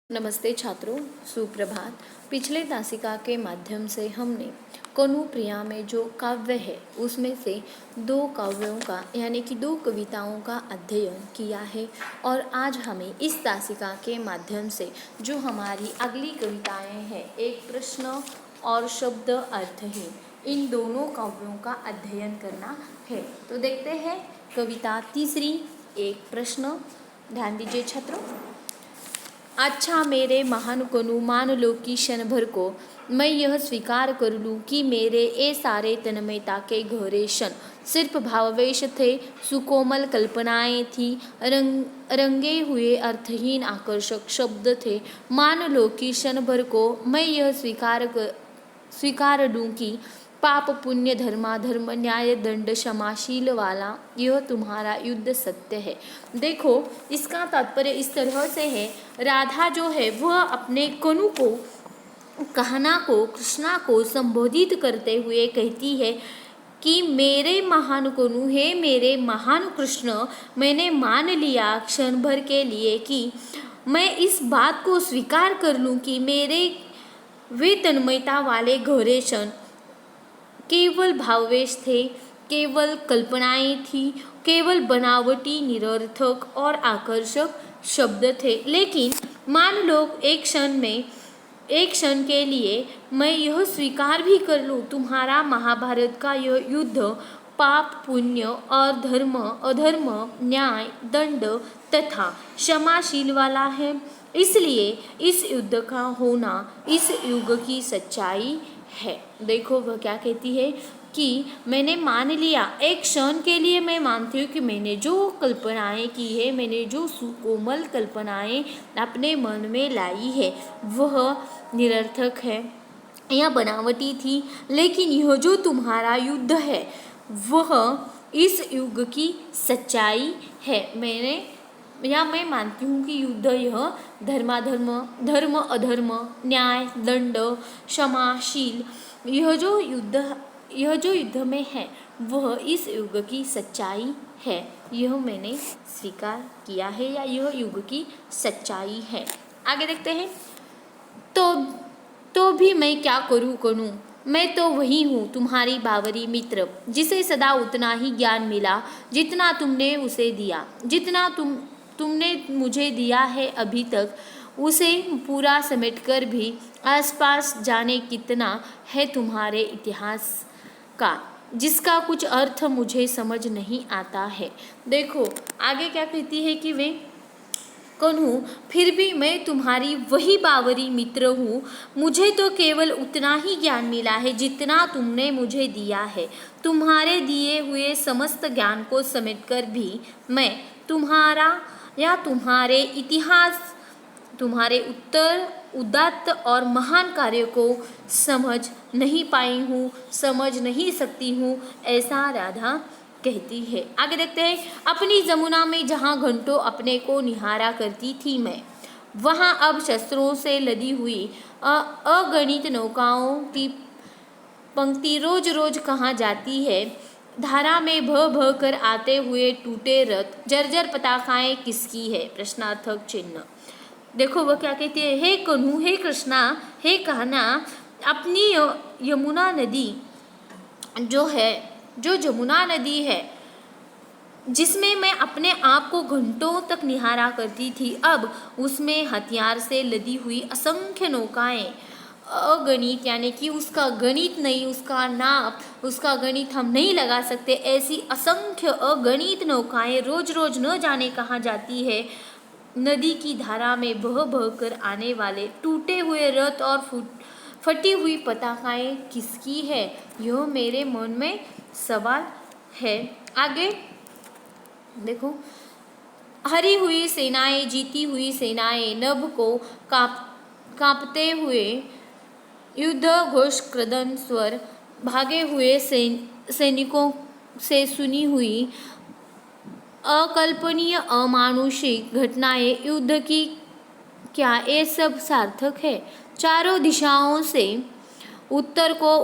नमस्ते छात्रों, सुप्रभात। पिछले तासिका के माध्यम से हमने कनु प्रिया में जो काव्य है उसमें से दो काव्यों का यानी कि दो कविताओं का अध्ययन किया है और आज हमें इस तासिका के माध्यम से जो हमारी अगली कविताएं हैं, एक प्रश्न और शब्द अर्थहीन, इन दोनों काव्यों का अध्ययन करना है। तो देखते हैं कविता तीसरी, एक प्रश्न। ध्यान दीजिए छात्रों। अच्छा मेरे महान कनु, मान लो कि क्षण भर को मैं यह स्वीकार कर लूँ कि मेरे ये सारे तन्मयता के गहरे क्षण सिर्फ भावावेश थे, सुकोमल कल्पनाएं थी, रंगे हुए अर्थहीन आकर्षक शब्द थे। मान लो कि क्षण भर को मैं यह स्वीकार लूँ कि पाप पुण्य धर्माधर्म न्याय दंड क्षमाशील वाला यह तुम्हारा युद्ध सत्य है। देखो, इसका तात्पर्य इस तरह से है, राधा जो है वह अपने कनु को, कहना को, कृष्णा को संबोधित करते हुए कहती है कि मेरे महान कनु है, मेरे महान कृष्ण, मैंने मान लिया क्षण भर के लिए कि मैं इस बात को स्वीकार कर लूँ कि मेरे वे तन्मयता वाले गहरे क्षण केवल भाववेश थे, केवल कल्पनाएं थी, केवल बनावटी निरर्थक और आकर्षक शब्द थे। लेकिन मान लो एक क्षण के लिए मैं यह स्वीकार भी कर लूँ, तुम्हारा महाभारत का यह युद्ध पाप पुण्य और धर्म अधर्म न्याय दंड तथा क्षमाशील वाला है। इसलिए इस युद्ध का होना इस युग की सच्चाई है। देखो वह क्या कहती है कि मैंने मान लिया, एक क्षण के लिए मैं मानती हूँ कि मैंने जो कल्पनाएं की है, मैंने जो सुकोमल कल्पनाएं अपने मन में लाई है वह निरर्थक है या बनावटी थी। लेकिन यह जो तुम्हारा युद्ध है वह इस युग की सच्चाई है। मैं मानती हूँ कि युद्ध यह धर्माधर्म धर्म अधर्म न्याय दंड क्षमाशील यह जो युद्ध में है वह इस युग की सच्चाई है। यह मैंने स्वीकार किया है या यह युग की सच्चाई है। आगे देखते हैं। तो भी मैं क्या करूँ करूँ, मैं तो वही हूँ तुम्हारी बावरी मित्र, जिसे सदा उतना ही ज्ञान मिला जितना तुमने उसे दिया, जितना तुमने मुझे दिया है अभी तक, उसे पूरा समेटकर भी आसपास जाने कितना है तुम्हारे इतिहास का, जिसका कुछ अर्थ मुझे समझ नहीं आता है। देखो आगे क्या कहती है कि वे कन्हू, फिर भी मैं तुम्हारी वही बावरी मित्र हूँ, मुझे तो केवल उतना ही ज्ञान मिला है जितना तुमने मुझे दिया है। तुम्हारे दिए हुए समस्त ज्ञान को समेटकर भी मैं तुम्हारा या तुम्हारे इतिहास, तुम्हारे उदात्त और महान कार्य को समझ नहीं पाई हूँ, समझ नहीं सकती हूँ, ऐसा राधा कहती है। आगे देखते हैं। अपनी जमुना में जहाँ घंटों अपने को निहारा करती थी मैं, वहाँ अब शस्त्रों से लदी हुई अगणित नौकाओं की पंक्ति रोज रोज कहाँ जाती है। धारा में भह कर आते हुए टूटे रथ, जर्जर पताकाएं किसकी है, प्रश्नार्थक चिन्ह। देखो वह क्या कहती है, हे कन्हू, हे कृष्णा, हे कहना, अपनी यमुना नदी जो है, जो जमुना नदी है जिसमें मैं अपने आप को घंटों तक निहारा करती थी, अब उसमें हथियार से लदी हुई असंख्य नौकाएं, अगणित यानी कि उसका गणित नहीं, उसका नाप, उसका गणित हम नहीं लगा सकते, ऐसी असंख्य अगणित नौकाएं रोज रोज न जाने कहाँ जाती है। नदी की धारा में बह कर आने वाले टूटे हुए रथ और फटी हुई पताकाएं किसकी है, यह मेरे मन में सवाल है। आगे देखो। हरी हुई सेनाएं, जीती हुई सेनाएं, नभ को कांपते हुए युद्ध घोष क्रदन स्वर, भागे हुए सैनिकों से सुनी हुई अकल्पनीय अमानुषिक घटनाएं, युद्ध की क्या ये सब सार्थक है। चारों दिशाओं से उत्तर को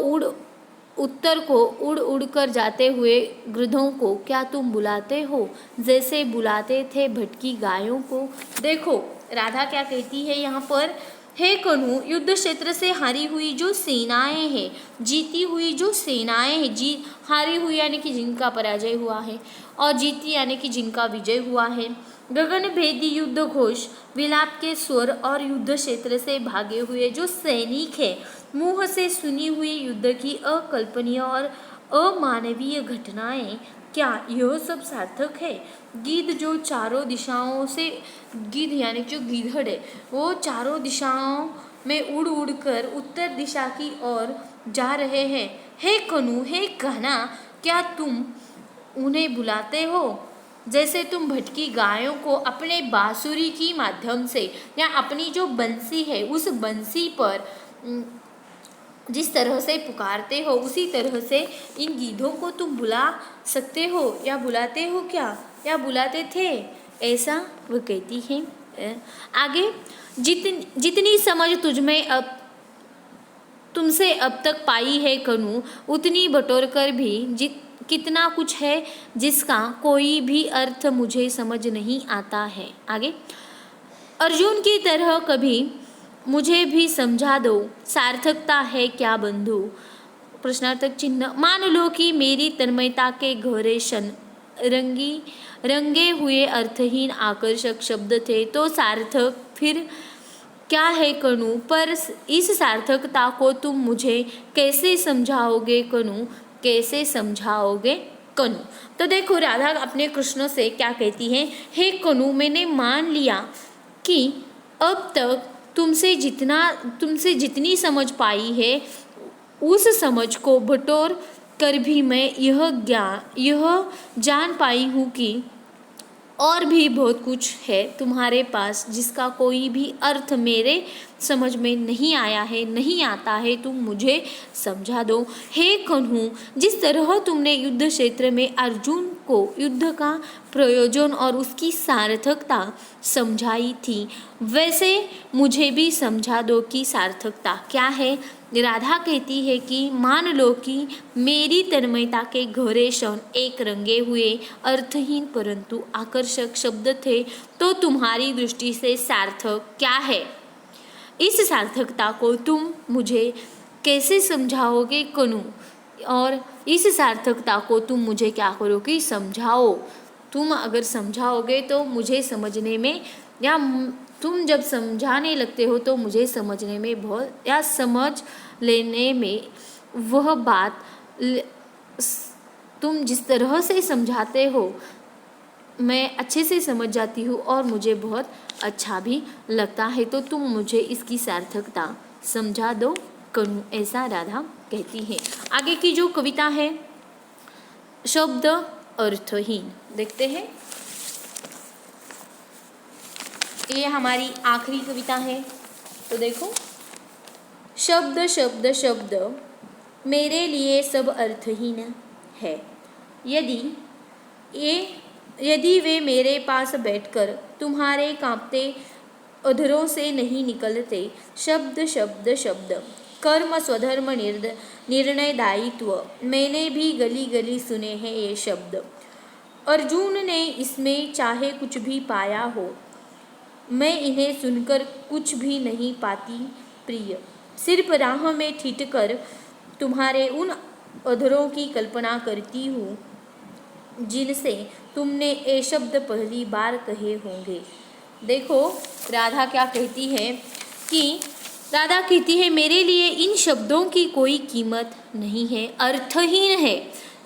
उड़ उड़ कर जाते हुए गृद्धों को क्या तुम बुलाते हो, जैसे बुलाते थे भटकी गायों को। देखो राधा क्या कहती है यहाँ पर, हे कनु, युद्ध क्षेत्र से हारी हुई जो सेनाएं हैं, जीती हुई जो सेनाएं हैं, हारी हुई यानी कि जिनका पराजय हुआ है, और जीती यानी कि जिनका विजय हुआ है, गगन भेदी युद्ध घोष, विलाप के स्वर और युद्ध क्षेत्र से भागे हुए जो सैनिक है, मुंह से सुनी हुई युद्ध की अकल्पनीय और अमानवीय घटनाएं, क्या यह सब सार्थक है? गिद्ध जो चारों दिशाओं से, गिद्ध यानी जो गीधड़ है, वो चारों दिशाओं में उड़ उड़ कर उत्तर दिशा की ओर जा रहे हैं। हे कनु, हे कहना, क्या तुम उन्हें बुलाते हो? जैसे तुम भटकी गायों को अपने बांसुरी की माध्यम से या अपनी जो बंसी है उस बंसी पर जिस तरह से पुकारते हो, उसी तरह से इन गीधों को तुम बुला सकते हो या बुलाते हो क्या, या बुलाते थे? ऐसा वो कहती है। आगे, जितनी समझ तुझमें अब तुमसे अब तक पाई है कनु, उतनी बटोर कर भी कितना कुछ है जिसका कोई भी अर्थ मुझे समझ नहीं आता है। आगे, अर्जुन की तरह कभी मुझे भी समझा दो, सार्थकता है क्या बंधु? प्रश्नार्थक चिन्ह। मान लो कि मेरी तन्मयता के गहरे क्षण रंगे हुए अर्थहीन आकर्षक शब्द थे तो सार्थक फिर क्या है कनु? पर इस सार्थकता को तुम मुझे कैसे समझाओगे कनु, कैसे समझाओगे कनु? तो देखो, राधा अपने कृष्ण से क्या कहती है, हे कनु, मैंने मान लिया कि अब तक तुमसे जितनी समझ पाई है उस समझ को बटोर कर भी मैं यह जान पाई हूँ कि और भी बहुत कुछ है तुम्हारे पास जिसका कोई भी अर्थ मेरे समझ में नहीं आया है, नहीं आता है, तुम मुझे समझा दो। हे कन्हू, जिस तरह तुमने युद्ध क्षेत्र में अर्जुन को युद्ध का प्रयोजन और उसकी सार्थकता समझाई थी, वैसे मुझे भी समझा दो कि सार्थकता क्या है। राधा कहती है कि मान लो कि मेरी तन्मयता के गहरे क्षण एक रंगे हुए अर्थहीन परंतु आकर्षक शब्द थे, तो तुम्हारी दृष्टि से सार्थक क्या है? इस सार्थकता को तुम मुझे कैसे समझाओगे कनु? और इस सार्थकता को तुम मुझे क्या करोगे? समझाओ। तुम अगर समझाओगे तो मुझे समझने में, या तुम जब समझाने लगते हो तो मुझे समझने में बहुत, या समझ लेने में वह बात तुम जिस तरह से समझाते हो मैं अच्छे से समझ जाती हूँ और मुझे बहुत अच्छा भी लगता है, तो तुम मुझे इसकी सार्थकता समझा दो कनु, ऐसा राधा कहती है। आगे की जो कविता है शब्द अर्थहीन, देखते हैं। ये हमारी आखिरी कविता है, तो देखो, शब्द शब्द शब्द मेरे लिए सब अर्थहीन है, यदि वे मेरे पास बैठकर तुम्हारे कांपते अधरों से नहीं निकलते। शब्द शब्द शब्द, कर्म स्वधर्म निर्णय दायित्व, मैंने भी गली गली सुने हैं ये शब्द। अर्जुन ने इसमें चाहे कुछ भी पाया हो, मैं इन्हें सुनकर कुछ भी नहीं पाती प्रिय। सिर्फ राह में ठिठ कर तुम्हारे उन अधरों की कल्पना करती हूँ जिनसे तुमने ये शब्द पहली बार कहे होंगे। देखो, राधा क्या कहती है कि राधा कहती है मेरे लिए इन शब्दों की कोई कीमत नहीं है, अर्थहीन है,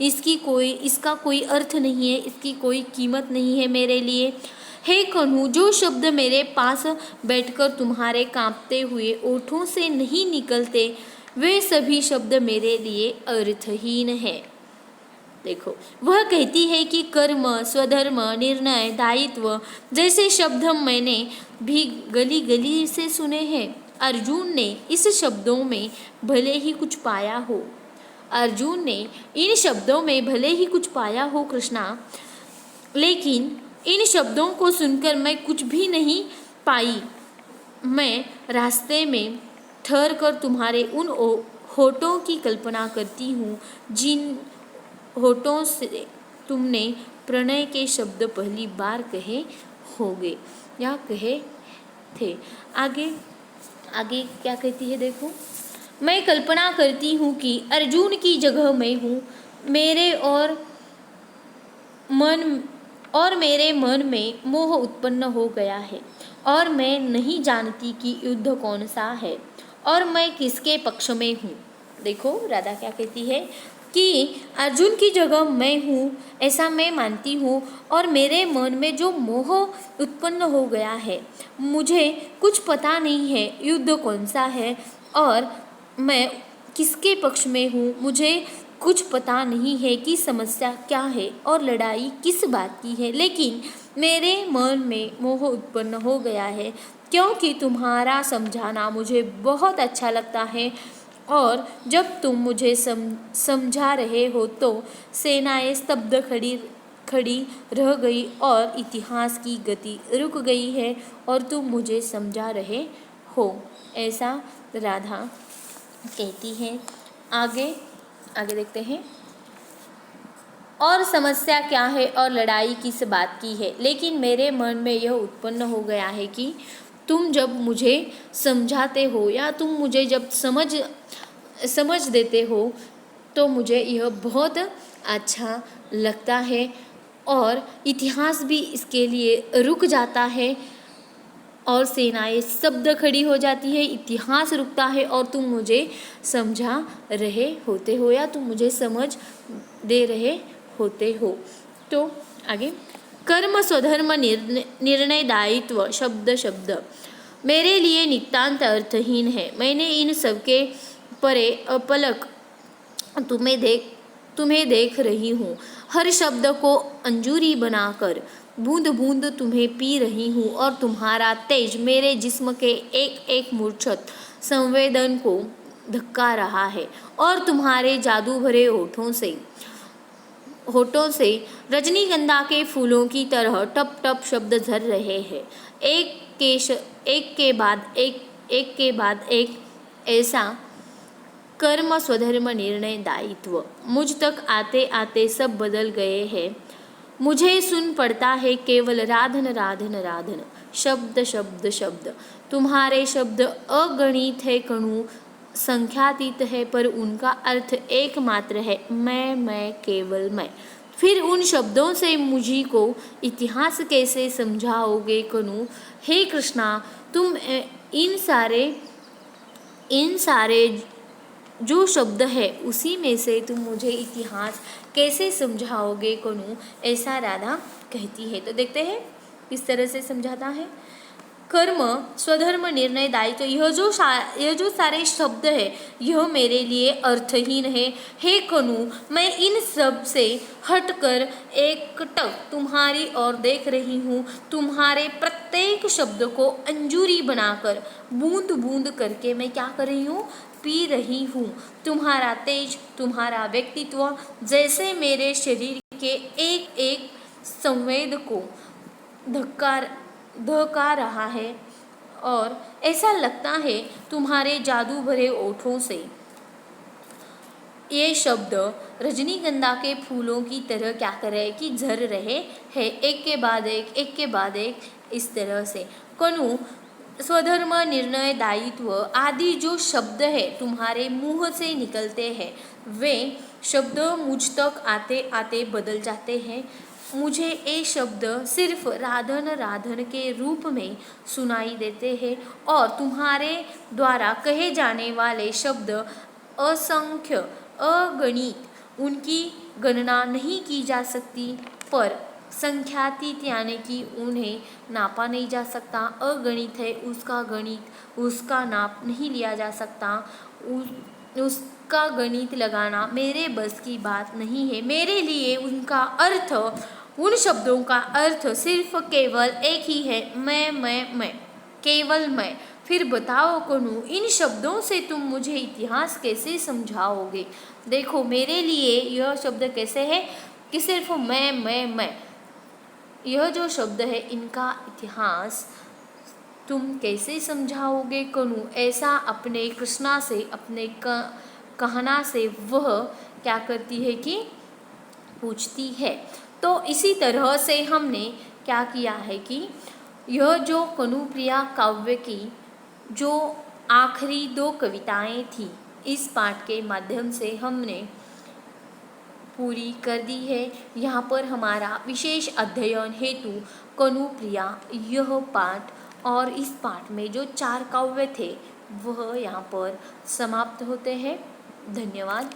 इसका कोई अर्थ नहीं है, इसकी कोई कीमत नहीं है मेरे लिए। हे कन्हू, जो शब्द मेरे पास बैठकर तुम्हारे कांपते हुए ओठों से नहीं निकलते, वे सभी शब्द मेरे लिए अर्थहीन है। देखो, वह कहती है कि कर्म, स्वधर्म, निर्णय, दायित्व जैसे शब्द मैंने भी गली गली से सुने हैं। अर्जुन ने इस शब्दों में भले ही कुछ पाया हो, अर्जुन ने इन शब्दों में भले ही कुछ पाया हो कृष्णा, लेकिन इन शब्दों को सुनकर मैं कुछ भी नहीं पाई। मैं रास्ते में ठहर कर तुम्हारे उन होठों की कल्पना करती हूँ जिन होठों से तुमने प्रणय के शब्द पहली बार कहे होंगे या कहे थे। आगे आगे क्या कहती है देखो, मैं कल्पना करती हूँ कि अर्जुन की जगह मैं हूँ, मेरे मेरे मन में मोह उत्पन्न हो गया है और मैं नहीं जानती कि युद्ध कौन सा है और मैं किसके पक्ष में हूँ। देखो राधा क्या कहती है कि अर्जुन की जगह मैं हूँ, ऐसा मैं मानती हूँ और मेरे मन में जो मोह उत्पन्न हो गया है, मुझे कुछ पता नहीं है युद्ध कौन सा है और मैं किसके पक्ष में हूँ, मुझे कुछ पता नहीं है कि समस्या क्या है और लड़ाई किस बात की है, लेकिन मेरे मन में मोह उत्पन्न हो गया है क्योंकि तुम्हारा समझाना मुझे बहुत अच्छा लगता है और जब तुम मुझे समझा रहे हो तो सेनाएं स्तब्ध खड़ी रह गई और इतिहास की गति रुक गई है और तुम मुझे समझा रहे हो, ऐसा राधा कहती है। आगे देखते हैं। और समस्या क्या है और लड़ाई किस बात की है, लेकिन मेरे मन में यह उत्पन्न हो गया है कि तुम जब मुझे समझाते हो या तुम मुझे जब समझ देते हो तो मुझे यह बहुत अच्छा लगता है और इतिहास भी इसके लिए रुक जाता है और सेनाएं शब्द खड़ी हो जाती है, इतिहास रुकता है और तुम मुझे समझा रहे होते हो या तुम मुझे समझ दे रहे होते हो। तो आगे, कर्म स्वधर्म निर्णय दायित्व शब्द मेरे लिए नितांत अर्थहीन है। मैंने इन सबके परे अपलक तुम्हें देख रही हूँ, हर शब्द को अंजूरी बनाकर बूंद बूंद तुम्हें पी रही हूँ और तुम्हारा तेज मेरे जिस्म के एक एक मूर्छत संवेदन को धक्का रहा है और तुम्हारे जादू भरे होठों से रजनीगंधा के फूलों की तरह टप टप शब्द झर रहे हैं, एक के बाद एक ऐसा कर्म स्वधर्म निर्णय दायित्व मुझ तक आते आते सब बदल गए हैं। मुझे सुन पड़ता है केवल राधन राधन राधन, शब्द शब्द शब्द। तुम्हारे शब्द अगणित है कणु, संख्यातीत है, पर उनका अर्थ एकमात्र है, मैं केवल मैं। फिर उन शब्दों से मुझी को इतिहास कैसे समझाओगे कणु? हे कृष्णा, तुम इन सारे जो शब्द है उसी में से तुम मुझे इतिहास कैसे समझाओगे कनु? ऐसा राधा कहती है। तो देखते हैं किस तरह से समझाता है। कर्म स्वधर्म निर्णय दायित्व, यह जो सारे शब्द है यह मेरे लिए अर्थहीन है। हे कनु, मैं इन सब से हटकर एकटक तुम्हारी ओर देख रही हूँ। तुम्हारे प्रत्येक शब्द को अंजूरी बनाकर बूंद बूंद करके मैं क्या कर रही हूँ? पी रही हूँ। तुम्हारा तेज, तुम्हारा व्यक्तित्व जैसे मेरे शरीर के एक एक संवेद को धक्का रहा है और ऐसा लगता है तुम्हारे जादू भरे ओठों से ये शब्द रजनीगंधा के फूलों की तरह क्या कर रहे हैं कि झर रहे हैं, एक के बाद एक इस तरह से। कनु, स्वधर्म निर्णय दायित्व आदि जो शब्द है तुम्हारे मुंह से निकलते हैं वे शब्द मुझ तक आते आते बदल जाते हैं। मुझे ये शब्द सिर्फ राधन राधन के रूप में सुनाई देते हैं और तुम्हारे द्वारा कहे जाने वाले शब्द असंख्य अगणित, उनकी गणना नहीं की जा सकती, पर संख्यातीत यानी कि उन्हें नापा नहीं जा सकता। अगणित है, उसका नाप नहीं लिया जा सकता, उसका गणित लगाना मेरे बस की बात नहीं है। मेरे लिए उन शब्दों का अर्थ सिर्फ केवल एक ही है, मैं, केवल मैं। फिर बताओ कनु, इन शब्दों से तुम मुझे इतिहास कैसे समझाओगे? देखो मेरे लिए यह शब्द कैसे है कि सिर्फ मैं, यह जो शब्द है इनका इतिहास तुम कैसे समझाओगे कनु? ऐसा अपने कृष्णा से, अपने कहना से वह क्या करती है कि पूछती है। तो इसी तरह से हमने क्या किया है कि यह जो कनुप्रिया काव्य की जो आखिरी 2 कविताएं थी, इस पाठ के माध्यम से हमने पूरी कर दी है। यहाँ पर हमारा विशेष अध्ययन हेतु कनुप्रिया यह पाठ और इस पाठ में जो 4 काव्य थे वह यहाँ पर समाप्त होते हैं। धन्यवाद।